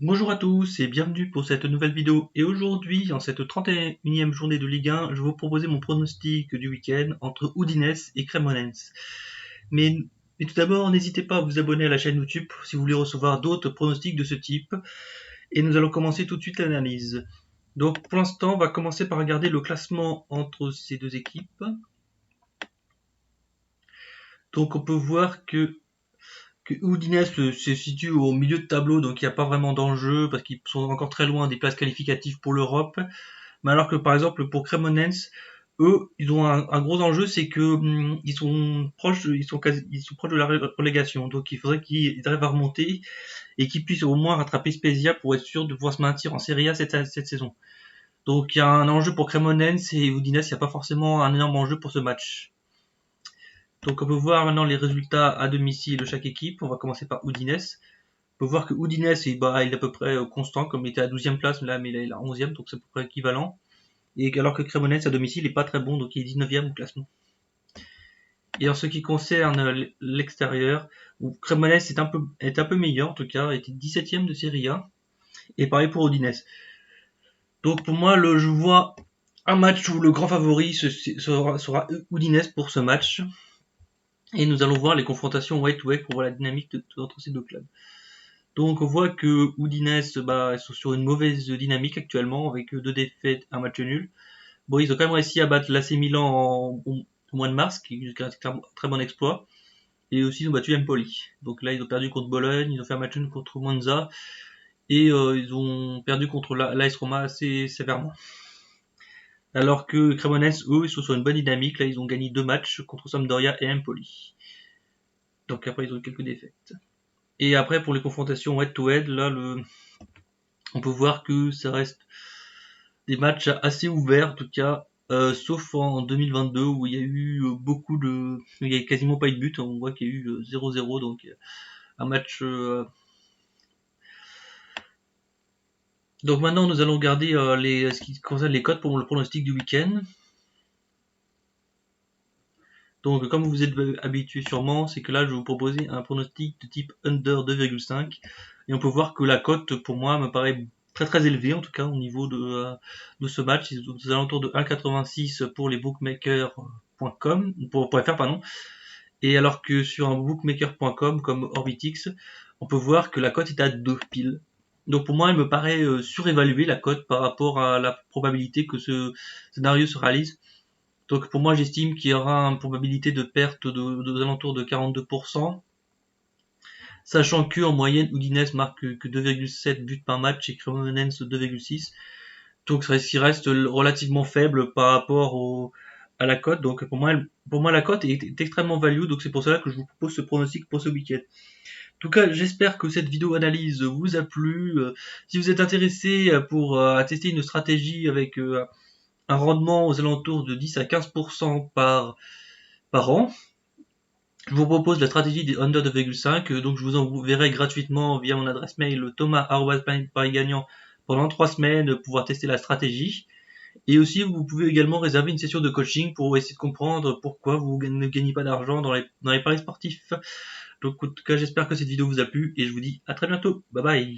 Bonjour à tous et bienvenue pour cette nouvelle vidéo. Et aujourd'hui, en cette 31e journée de Ligue 1, je vais vous proposer mon pronostic du week-end entre Udinese et Cremonense. Mais, mais tout d'abord, n'hésitez pas à vous abonner à la chaîne YouTube si vous voulez recevoir d'autres pronostics de ce type. Et nous allons commencer tout de suite l'analyse. Donc pour l'instant, on va commencer par regarder le classement entre ces deux équipes. Donc on peut voir que Udinese se situe au milieu de tableau, donc il n'y a pas vraiment d'enjeu parce qu'ils sont encore très loin des places qualificatives pour l'Europe. Mais alors que par exemple pour Cremonense, eux, ils ont un gros enjeu, c'est que ils sont proches de la relégation. Donc il faudrait qu'ils arrivent à remonter et qu'ils puissent au moins rattraper Spezia pour être sûr de pouvoir se maintenir en Serie A cette saison. Donc il y a un enjeu pour Cremonense et Udinese, il n'y a pas forcément un énorme enjeu pour ce match. Donc on peut voir maintenant les résultats à domicile de chaque équipe. On va commencer par Udinese. On peut voir que Udinese il est à peu près constant, comme il était à 12e place, là, mais il est à 11e, donc c'est à peu près équivalent. Et alors que Cremonense à domicile n'est pas très bon, donc il est 19e au classement. Et en ce qui concerne l'extérieur, Cremonense est un peu meilleur, en tout cas, était 17e de Serie A. Et pareil pour Udinese. Donc pour moi, je vois un match où le grand favori sera Udinese pour ce match. Et nous allons voir les confrontations way-to-way pour voir la dynamique entre ces deux clubs. Donc on voit que Udinese sont sur une mauvaise dynamique actuellement avec 2 défaites, un match nul. Bon, ils ont quand même réussi à battre l'AC Milan au mois de mars, qui est un très bon exploit. Et aussi ils ont battu Empoli. Donc là ils ont perdu contre Bologne, ils ont fait un match nul contre Monza et ils ont perdu contre l'AS Roma assez sévèrement. Alors que Cremonense, eux, ils sont sur une bonne dynamique. Là, ils ont gagné 2 matchs contre Sampdoria et Empoli. Donc après, ils ont eu quelques défaites. Et après, pour les confrontations head-to-head, là, on peut voir que ça reste des matchs assez ouverts, en tout cas, sauf en 2022 où il y a eu il y a quasiment pas eu de but. On voit qu'il y a eu 0-0, donc un match. Donc maintenant, nous allons regarder ce qui concerne les cotes pour le pronostic du week-end. Donc, comme vous êtes habitué sûrement, c'est que là, je vais vous proposer un pronostic de type under 2,5. Et on peut voir que la cote, pour moi, me paraît très très élevée, en tout cas, au niveau de ce match. Ils sont aux alentours de 1,86 pour les bookmakers.com, pour .fr, pardon. Et alors que sur un bookmaker.com comme Orbitix, on peut voir que la cote est à 2 piles. Donc pour moi, elle me paraît surévaluée, la cote, par rapport à la probabilité que ce scénario se réalise. Donc pour moi, j'estime qu'il y aura une probabilité de perte aux alentours de 42%, sachant que en moyenne, Udinese marque que 2,7 buts par match et Cremonense 2,6. Donc ça reste relativement faible par rapport à la cote. Donc pour moi, la cote est extrêmement value. Donc c'est pour cela que je vous propose ce pronostic pour ce week-end. En tout cas, j'espère que cette vidéo analyse vous a plu. Si vous êtes intéressé pour tester une stratégie avec un rendement aux alentours de 10 à 15% par an, je vous propose la stratégie des under 2,5. Donc je vous enverrai gratuitement via mon adresse mail thomas@parisgagnant pendant 3 semaines pouvoir tester la stratégie. Et aussi, vous pouvez également réserver une session de coaching pour essayer de comprendre pourquoi vous ne gagnez pas d'argent dans les paris sportifs. Donc en tout cas, j'espère que cette vidéo vous a plu et je vous dis à très bientôt. Bye bye.